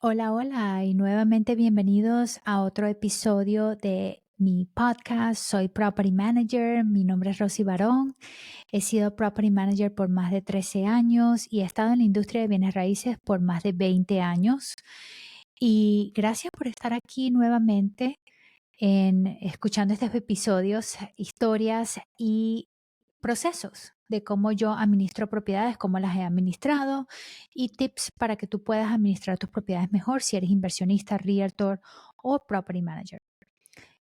Hola, hola y nuevamente bienvenidos a otro episodio de mi podcast. Soy Property Manager, mi nombre es Rosy Barón. He sido Property Manager por más de 13 años y he estado en la industria de bienes raíces por más de 20 años. Y gracias por estar aquí nuevamente en escuchando estos episodios, historias y procesos de cómo yo administro propiedades, cómo las he administrado y tips para que tú puedas administrar tus propiedades mejor si eres inversionista, realtor o property manager.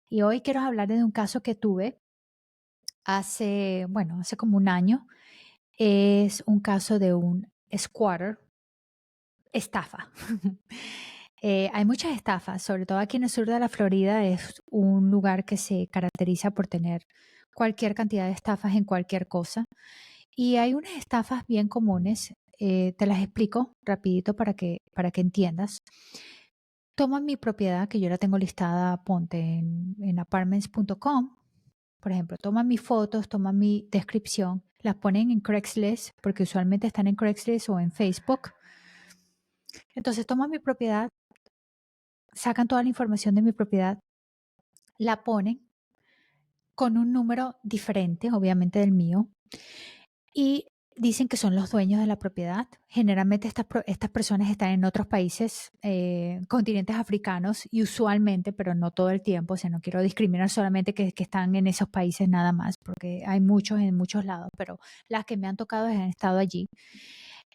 Y hoy quiero hablar de un caso que tuve hace como un año. Es un caso de un squatter, estafa. Hay muchas estafas, sobre todo aquí en el sur de la Florida es un lugar que se caracteriza por tener cualquier cantidad de estafas en cualquier cosa. Y hay unas estafas bien comunes, te las explico rapidito para que entiendas. Toma mi propiedad, que yo la tengo listada, ponte en apartments.com, por ejemplo, toman mis fotos, toman mi descripción, las ponen en Craigslist, porque usualmente están en Craigslist o en Facebook. Entonces toman mi propiedad, sacan toda la información de mi propiedad, la ponen con un número diferente, obviamente del mío, y dicen que son los dueños de la propiedad. Generalmente estas personas están en otros países, continentes africanos, y usualmente, pero no todo el tiempo, o sea, no quiero discriminar solamente que están en esos países nada más, porque hay muchos en muchos lados, pero las que me han tocado han estado allí.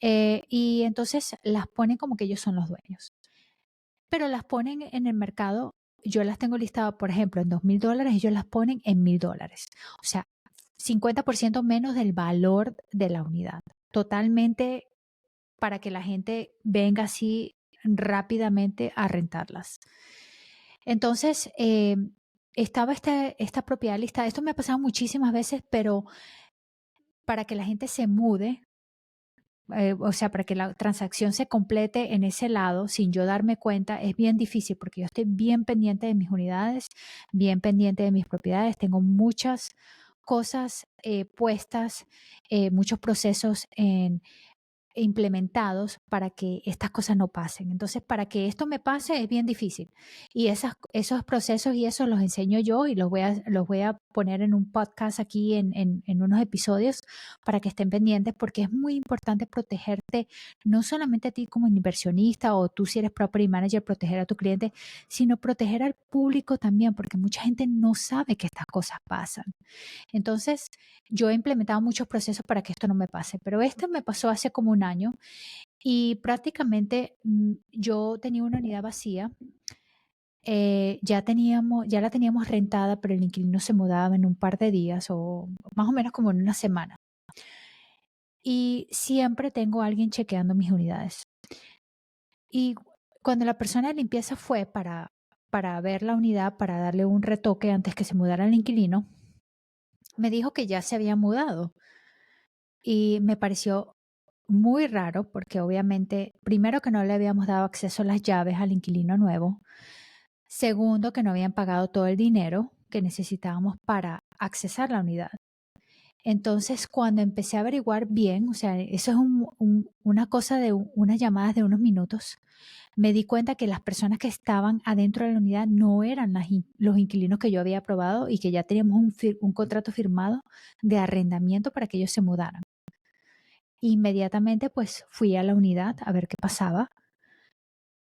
Y entonces las ponen como que ellos son los dueños, pero las ponen en el mercado. Yo las tengo listadas, por ejemplo, en $2,000, ellos las ponen en $1,000. O sea, 50% menos del valor de la unidad. Totalmente para que la gente venga así rápidamente a rentarlas. Entonces, estaba esta propiedad listada. Esto me ha pasado muchísimas veces, pero para que la gente se mude, o sea, para que la transacción se complete en ese lado sin yo darme cuenta, es bien difícil porque yo estoy bien pendiente de mis unidades, bien pendiente de mis propiedades. Tengo muchas cosas puestas, muchos procesos implementados para que estas cosas no pasen. Entonces, para que esto me pase es bien difícil. Y esos procesos y eso los enseño yo y los voy a poner en un podcast aquí en unos episodios para que estén pendientes, porque es muy importante protegerte, no solamente a ti como inversionista o tú si eres property manager, proteger a tu cliente, sino proteger al público también, porque mucha gente no sabe que estas cosas pasan. Entonces, yo he implementado muchos procesos para que esto no me pase, pero este me pasó hace como un año y prácticamente yo tenía una unidad vacía. Ya la teníamos rentada, pero el inquilino se mudaba en un par de días o más o menos como en una semana. Y siempre tengo a alguien chequeando mis unidades. Y cuando la persona de limpieza fue para ver la unidad, para darle un retoque antes que se mudara el inquilino, me dijo que ya se había mudado. Y me pareció muy raro porque obviamente, primero que no le habíamos dado acceso a las llaves al inquilino nuevo, segundo que no habían pagado todo el dinero que necesitábamos para accesar la unidad. Entonces, cuando empecé a averiguar bien, o sea, eso es una cosa de unas llamadas de unos minutos, me di cuenta que las personas que estaban adentro de la unidad no eran los inquilinos que yo había aprobado y que ya teníamos un contrato firmado de arrendamiento para que ellos se mudaran. Inmediatamente, pues, fui a la unidad a ver qué pasaba.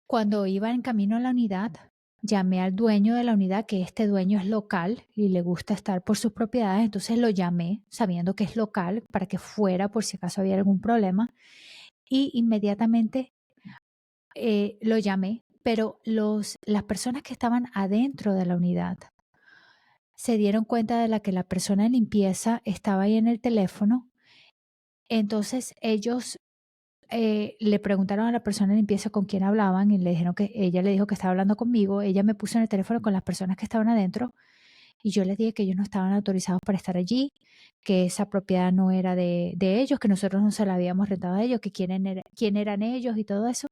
Cuando iba en camino a la unidad, llamé al dueño de la unidad, que este dueño es local y le gusta estar por sus propiedades, entonces lo llamé sabiendo que es local para que fuera por si acaso había algún problema y inmediatamente lo llamé, pero las personas que estaban adentro de la unidad se dieron cuenta de que la persona de limpieza estaba ahí en el teléfono. Entonces ellos le preguntaron a la persona de limpieza con quién hablaban y le dijeron que ella le dijo que estaba hablando conmigo. Ella me puso en el teléfono con las personas que estaban adentro y yo les dije que ellos no estaban autorizados para estar allí, que esa propiedad no era de ellos, que nosotros no se la habíamos rentado a ellos, que quién eran ellos y todo eso.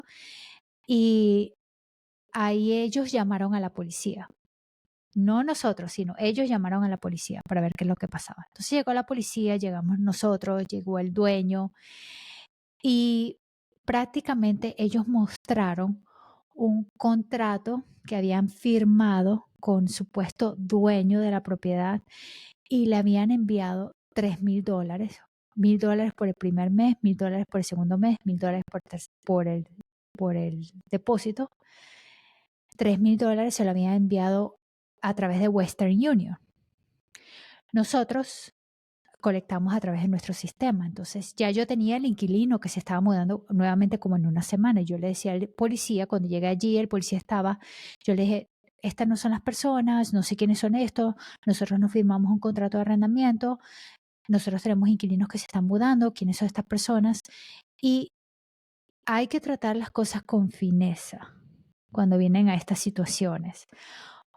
Y ahí ellos llamaron a la policía. No nosotros, sino ellos llamaron a la policía para ver qué es lo que pasaba. Entonces llegó la policía, llegamos nosotros, llegó el dueño y prácticamente ellos mostraron un contrato que habían firmado con supuesto dueño de la propiedad y le habían enviado $3,000, $1,000 por el primer mes, $1,000 por el segundo mes, $1,000 por el depósito. $3,000 se lo habían enviado a través de Western Union. Nosotros colectamos a través de nuestro sistema. Entonces ya yo tenía el inquilino que se estaba mudando nuevamente como en una semana. Yo le decía al policía, cuando llegué allí, el policía estaba, yo le dije, estas no son las personas, no sé quiénes son estos, nosotros no firmamos un contrato de arrendamiento, nosotros tenemos inquilinos que se están mudando, quiénes son estas personas. Y hay que tratar las cosas con fineza cuando vienen a estas situaciones,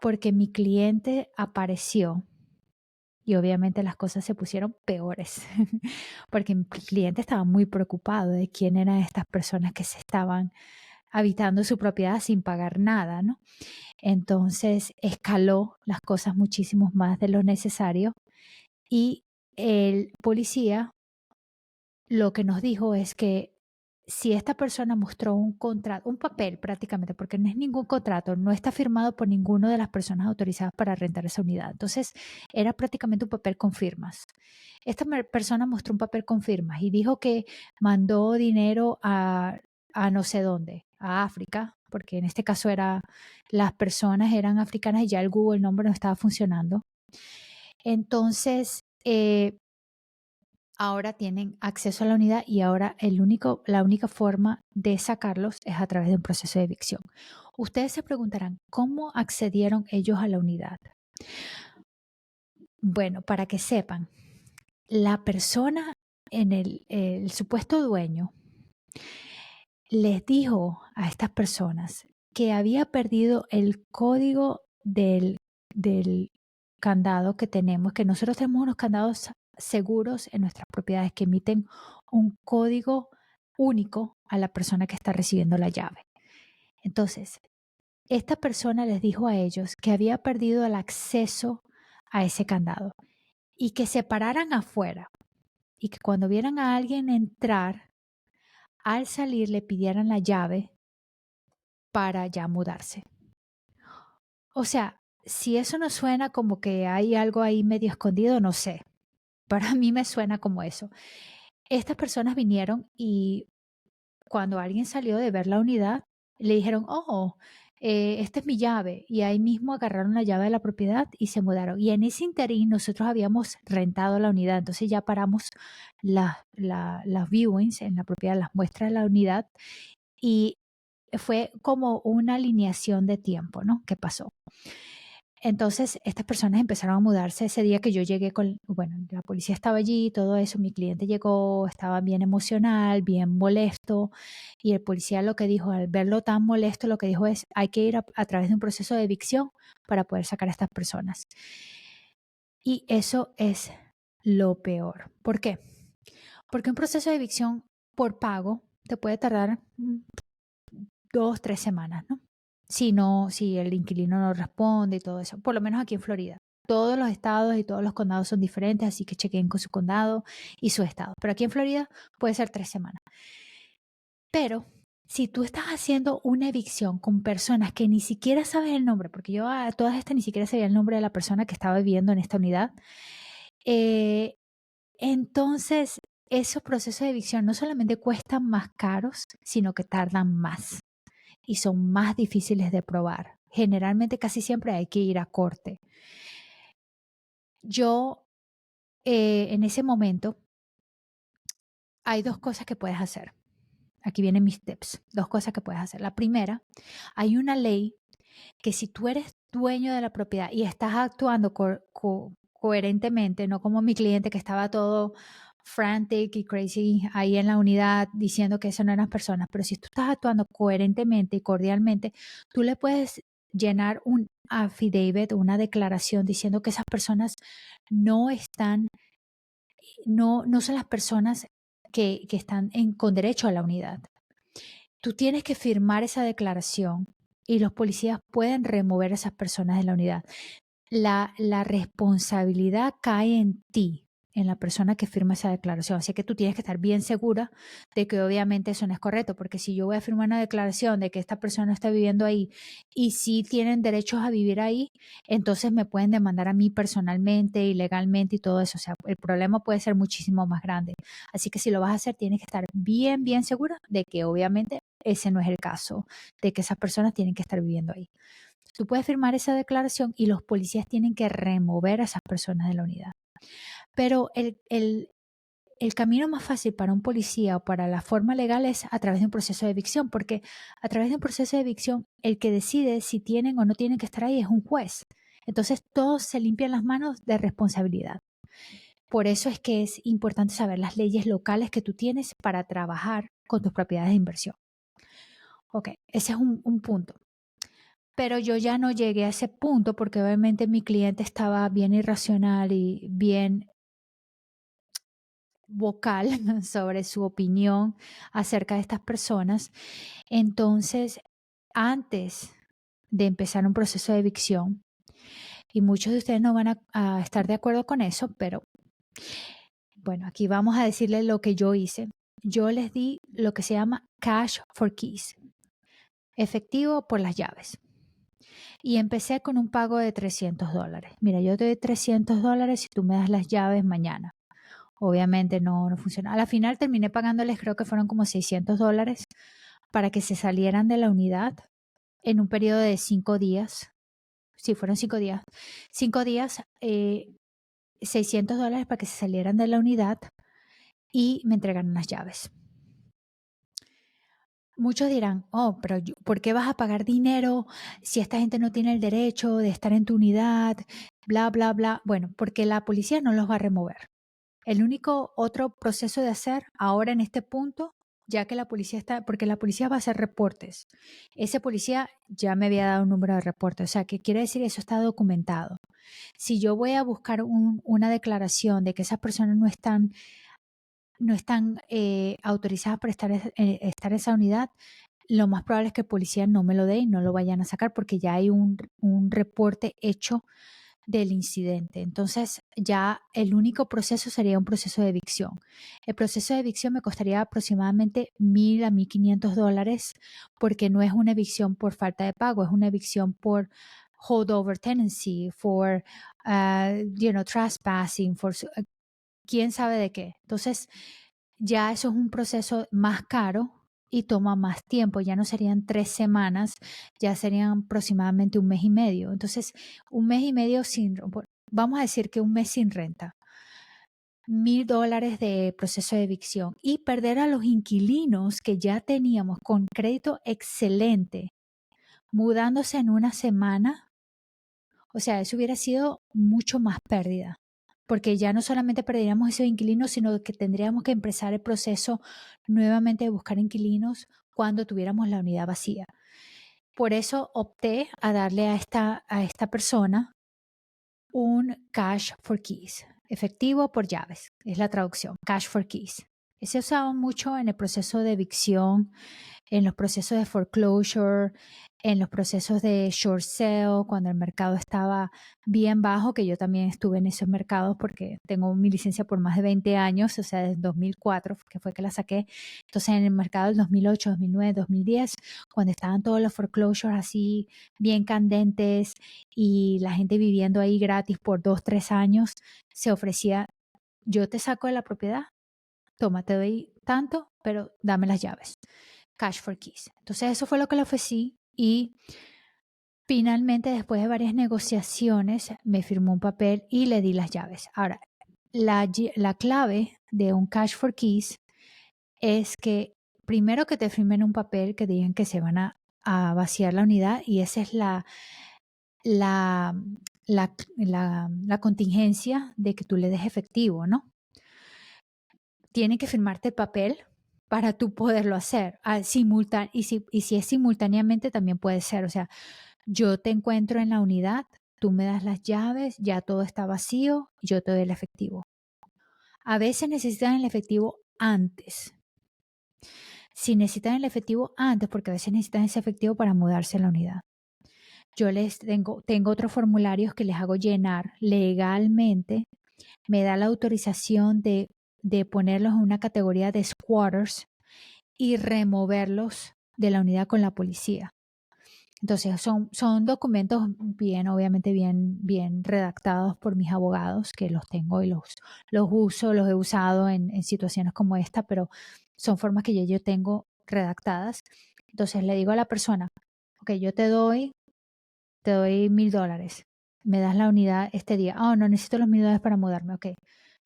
porque mi cliente apareció y obviamente las cosas se pusieron peores, porque mi cliente estaba muy preocupado de quién eran estas personas que se estaban habitando su propiedad sin pagar nada, ¿no? Entonces escaló las cosas muchísimo más de lo necesario y el policía lo que nos dijo es que si esta persona mostró un contrato, un papel prácticamente, porque no es ningún contrato, no está firmado por ninguna de las personas autorizadas para rentar esa unidad. Entonces, era prácticamente un papel con firmas. Esta persona mostró un papel con firmas y dijo que mandó dinero a no sé dónde, a África, porque en este caso las personas eran africanas y ya el Google Number no estaba funcionando. Entonces, ahora tienen acceso a la unidad y ahora la única forma de sacarlos es a través de un proceso de evicción. Ustedes se preguntarán, ¿cómo accedieron ellos a la unidad? Bueno, para que sepan, la persona el supuesto dueño les dijo a estas personas que había perdido el código del candado que tenemos, que nosotros tenemos unos candados seguros en nuestras propiedades que emiten un código único a la persona que está recibiendo la llave. Entonces, esta persona les dijo a ellos que había perdido el acceso a ese candado y que se pararan afuera y que cuando vieran a alguien entrar, al salir le pidieran la llave para ya mudarse. O sea, si eso no suena como que hay algo ahí medio escondido, no sé. Para mí me suena como eso. Estas personas vinieron y cuando alguien salió de ver la unidad, le dijeron, oh, esta es mi llave. Y ahí mismo agarraron la llave de la propiedad y se mudaron. Y en ese interín nosotros habíamos rentado la unidad. Entonces ya paramos las viewings en la propiedad, las muestras de la unidad. Y fue como una alineación de tiempo, ¿no? ¿Qué pasó? Entonces, estas personas empezaron a mudarse ese día que yo llegué bueno, la policía estaba allí y todo eso, mi cliente llegó, estaba bien emocional, bien molesto, y el policía lo que dijo, al verlo tan molesto, lo que dijo es, hay que ir a través de un proceso de evicción para poder sacar a estas personas. Y eso es lo peor. ¿Por qué? Porque un proceso de evicción por pago te puede tardar 2, 3 semanas, ¿no? Si el inquilino no responde y todo eso, por lo menos aquí en Florida. Todos los estados y todos los condados son diferentes, así que chequen con su condado y su estado. Pero aquí en Florida puede ser 3 semanas. Pero si tú estás haciendo una evicción con personas que ni siquiera sabes el nombre, porque yo a todas estas ni siquiera sabía el nombre de la persona que estaba viviendo en esta unidad, entonces esos procesos de evicción no solamente cuestan más caros, sino que tardan más y son más difíciles de probar. Generalmente casi siempre hay que ir a corte. Yo, en ese momento, hay 2 cosas que puedes hacer. Aquí vienen mis tips. 2 cosas que puedes hacer. La primera, hay una ley que si tú eres dueño de la propiedad y estás actuando coherentemente, no como mi cliente que estaba todo frantic y crazy ahí en la unidad diciendo que eso no eran personas, pero si tú estás actuando coherentemente y cordialmente, tú le puedes llenar un affidavit, una declaración diciendo que esas personas no están, no son las personas que están con derecho a la unidad. Tú tienes que firmar esa declaración y los policías pueden remover a esas personas de la unidad. La responsabilidad cae en ti, en la persona que firma esa declaración. Así que tú tienes que estar bien segura de que obviamente eso no es correcto, porque si yo voy a firmar una declaración de que esta persona está viviendo ahí y sí tienen derechos a vivir ahí, entonces me pueden demandar a mí personalmente y legalmente y todo eso. O sea, el problema puede ser muchísimo más grande. Así que si lo vas a hacer, tienes que estar bien, bien segura de que obviamente ese no es el caso, de que esas personas tienen que estar viviendo ahí. Tú puedes firmar esa declaración y los policías tienen que remover a esas personas de la unidad. Pero el camino más fácil para un policía o para la forma legal es a través de un proceso de evicción, porque a través de un proceso de evicción el que decide si tienen o no tienen que estar ahí es un juez. Entonces todos se limpian las manos de responsabilidad. Por eso es que es importante saber las leyes locales que tú tienes para trabajar con tus propiedades de inversión. Ok, ese es un punto. Pero yo ya no llegué a ese punto porque obviamente mi cliente estaba bien irracional y bien vocal sobre su opinión acerca de estas personas. Entonces, antes de empezar un proceso de evicción, y muchos de ustedes no van a estar de acuerdo con eso, pero bueno, aquí vamos a decirles lo que yo hice. Yo les di lo que se llama cash for keys, efectivo por las llaves. Y empecé con un pago de $300. Mira, yo te doy $300 si tú me das las llaves mañana. Obviamente no funciona. A la final terminé pagándoles, creo que fueron como $600 para que se salieran de la unidad en un periodo de 5 días. Sí, fueron 5 días. 5 días, $600 para que se salieran de la unidad y me entregaron las llaves. Muchos dirán, oh, pero ¿por qué vas a pagar dinero si esta gente no tiene el derecho de estar en tu unidad? Bla, bla, bla. Bueno, porque la policía no los va a remover. El único otro proceso de hacer ahora en este punto, ya que la policía está, porque la policía va a hacer reportes. Ese policía ya me había dado un número de reporte, o sea, ¿qué quiere decir? Eso está documentado. Si yo voy a buscar una declaración de que esas personas no están autorizadas para estar en esa unidad, lo más probable es que el policía no me lo dé y no lo vayan a sacar porque ya hay un reporte hecho del incidente. Entonces ya el único proceso sería un proceso de evicción. El proceso de evicción me costaría aproximadamente $1,000 a $1,500 porque no es una evicción por falta de pago, es una evicción por holdover tenancy, for trespassing, for quién sabe de qué. Entonces ya eso es un proceso más caro y toma más tiempo. Ya no serían 3 semanas, ya serían aproximadamente 1 mes y medio. Entonces, 1 mes y medio vamos a decir que 1 mes sin renta. $1,000 de proceso de evicción y perder a los inquilinos que ya teníamos con crédito excelente, mudándose en una semana. O sea, eso hubiera sido mucho más pérdida, porque ya no solamente perderíamos esos inquilinos, sino que tendríamos que empezar el proceso nuevamente de buscar inquilinos cuando tuviéramos la unidad vacía. Por eso opté a darle a esta persona un cash for keys, efectivo por llaves, es la traducción, cash for keys. Se usaba mucho en el proceso de evicción, en los procesos de foreclosure, en los procesos de short sale, cuando el mercado estaba bien bajo, que yo también estuve en esos mercados porque tengo mi licencia por más de 20 años, o sea, desde 2004, que fue que la saqué. Entonces, en el mercado del 2008, 2009, 2010, cuando estaban todos los foreclosures así bien candentes y la gente viviendo ahí gratis por 2, 3 años, se ofrecía, yo te saco de la propiedad, toma, te doy tanto, pero dame las llaves. Cash for keys. Entonces eso fue lo que le ofrecí y finalmente después de varias negociaciones me firmó un papel y le di las llaves. Ahora, la clave de un cash for keys es que primero que te firmen un papel que digan que se van a vaciar la unidad y esa es la, la contingencia de que tú le des efectivo, ¿no? Tienen que firmarte el papel para tú poderlo hacer. Y si es simultáneamente también puede ser. O sea, yo te encuentro en la unidad, tú me das las llaves, ya todo está vacío, yo te doy el efectivo. A veces necesitan el efectivo antes. Si necesitan el efectivo antes, porque a veces necesitan ese efectivo para mudarse a la unidad. Yo tengo otros formularios que les hago llenar legalmente me da la autorización de ponerlos en una categoría de squatters y removerlos de la unidad con la policía. Entonces son documentos obviamente bien redactados por mis abogados, que los tengo y los uso, los he usado en situaciones como esta, pero son formas que yo tengo redactadas. Entonces le digo a la persona, ok, yo te doy $1,000, me das la unidad este día. Oh, no necesito los $1,000 para mudarme, ok.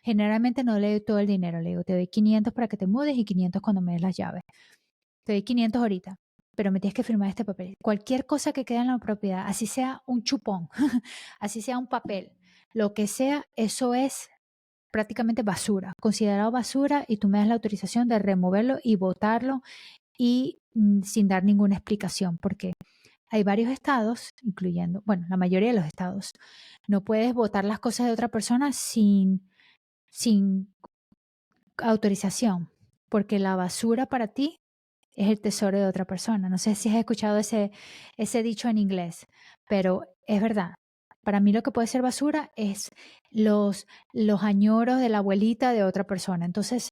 Generalmente no le doy todo el dinero, le digo, te doy 500 para que te mudes y 500 cuando me des las llaves. Te doy 500 ahorita, pero me tienes que firmar este papel. Cualquier cosa que quede en la propiedad, así sea un chupón, así sea un papel, lo que sea, eso es prácticamente basura, considerado basura, y tú me das la autorización de removerlo y botarlo y sin dar ninguna explicación, porque hay varios estados, incluyendo, bueno, la mayoría de los estados, no puedes botar las cosas de otra persona sin autorización, porque la basura para ti es el tesoro de otra persona. No sé si has escuchado ese dicho en inglés, pero es verdad. Para mí lo que puede ser basura es los añoros de la abuelita de otra persona. Entonces,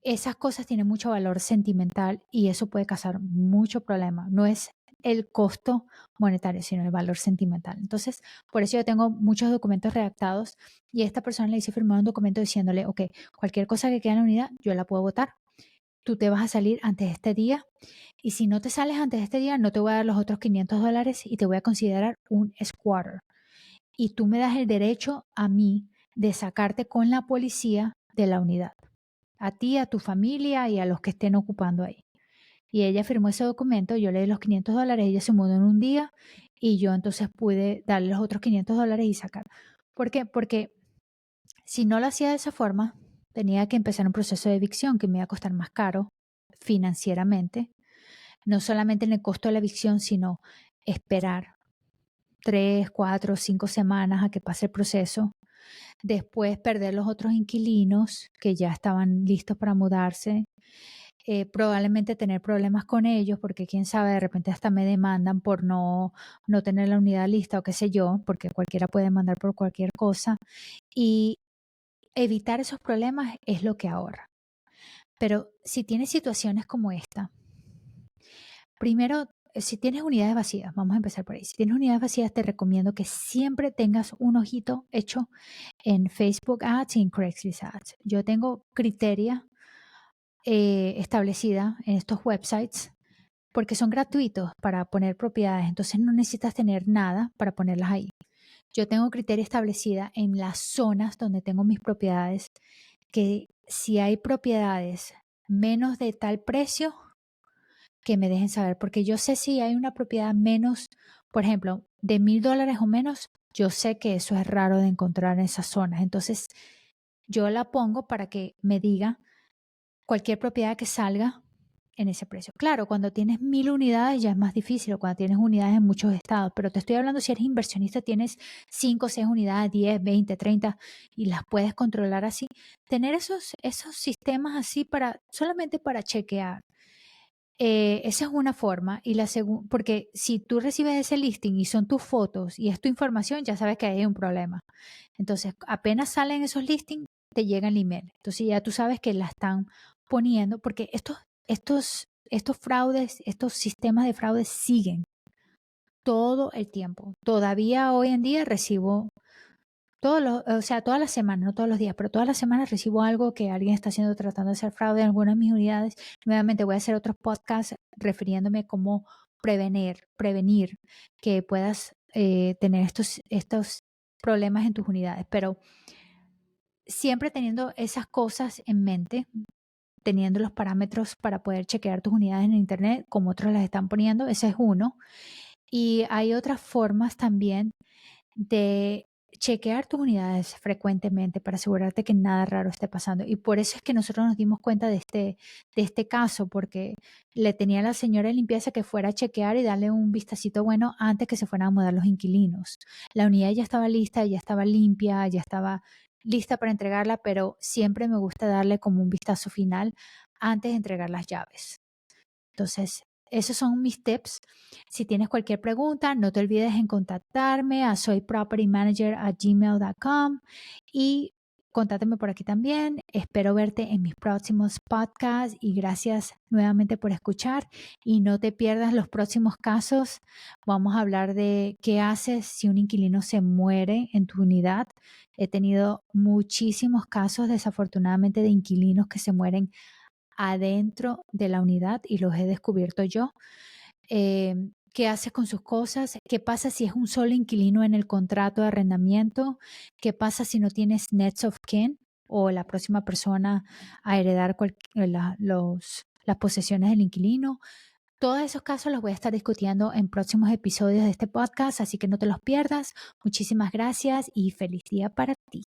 esas cosas tienen mucho valor sentimental y eso puede causar mucho problema. No es el costo monetario, sino el valor sentimental. Entonces, por eso yo tengo muchos documentos redactados y a esta persona le hice firmar un documento diciéndole, ok, cualquier cosa que quede en la unidad, yo la puedo votar. Tú te vas a salir antes de este día y si no te sales antes de este día, no te voy a dar los otros $500 y te voy a considerar un squatter. Y tú me das el derecho a mí de sacarte con la policía de la unidad. A ti, a tu familia y a los que estén ocupando ahí. Y ella firmó ese documento, yo le di los $500, ella se mudó en un día y yo entonces pude darle los otros $500 y sacar. ¿Por qué? Porque si no lo hacía de esa forma, tenía que empezar un proceso de evicción que me iba a costar más caro financieramente, no solamente en el costo de la evicción, sino esperar 3, 4, 5 semanas a que pase el proceso, después perder los otros inquilinos que ya estaban listos para mudarse, probablemente tener problemas con ellos, porque quién sabe, de repente hasta me demandan por no tener la unidad lista o qué sé yo, porque cualquiera puede demandar por cualquier cosa, y evitar esos problemas es lo que ahorra. Pero si tienes situaciones como esta, primero, si tienes unidades vacías, vamos a empezar por ahí. Si tienes unidades vacías, te recomiendo que siempre tengas un ojito hecho en Facebook Ads y en Craigslist Ads. Yo tengo criteria establecida en estos websites porque son gratuitos para poner propiedades, entonces no necesitas tener nada para ponerlas ahí. Yo tengo criteria establecida en las zonas donde tengo mis propiedades, que si hay propiedades menos de tal precio, que me dejen saber, porque yo sé si hay una propiedad menos, por ejemplo, de $1,000 o menos, yo sé que eso es raro de encontrar en esas zonas. Entonces, yo la pongo para que me diga cualquier propiedad que salga en ese precio. Claro, cuando tienes 1,000 unidades ya es más difícil, o cuando tienes unidades en muchos estados, pero te estoy hablando si eres inversionista, tienes 5 o 6 unidades, 10, 20, 30 y las puedes controlar así. Tener esos sistemas así solamente para chequear. Esa es una forma y la segunda, porque si tú recibes ese listing y son tus fotos y es tu información, ya sabes que hay un problema. Entonces, apenas salen esos listings, te llega el email. Entonces ya tú sabes que la están poniendo, porque estos fraudes, estos sistemas de fraude siguen todo el tiempo. Todavía hoy en día recibo o sea, todas las semanas, no todos los días, pero todas las semanas recibo algo que alguien está haciendo tratando de hacer fraude en alguna de mis unidades. Nuevamente voy a hacer otros podcasts refiriéndome a cómo prevenir que puedas tener estos problemas en tus unidades. Pero siempre teniendo esas cosas en mente, teniendo los parámetros para poder chequear tus unidades en internet, como otros las están poniendo, ese es uno. Y hay otras formas también de chequear tus unidades frecuentemente para asegurarte que nada raro esté pasando. Y por eso es que nosotros nos dimos cuenta de este caso, porque le tenía a la señora de limpieza que fuera a chequear y darle un vistacito bueno antes que se fueran a mudar los inquilinos. La unidad ya estaba lista, ya estaba limpia, ya estaba lista para entregarla, pero siempre me gusta darle como un vistazo final antes de entregar las llaves. Entonces, esos son mis tips. Si tienes cualquier pregunta, no te olvides en contactarme a soypropertymanager@gmail.com y contáctame por aquí también. Espero verte en mis próximos podcasts y gracias nuevamente por escuchar. Y no te pierdas los próximos casos. Vamos a hablar de qué haces si un inquilino se muere en tu unidad. He tenido muchísimos casos, desafortunadamente, de inquilinos que se mueren adentro de la unidad y los he descubierto yo. ¿Qué haces con sus cosas? ¿Qué pasa si es un solo inquilino en el contrato de arrendamiento? ¿Qué pasa si no tienes next of kin o la próxima persona a heredar las posesiones del inquilino? Todos esos casos los voy a estar discutiendo en próximos episodios de este podcast, así que no te los pierdas. Muchísimas gracias y feliz día para ti.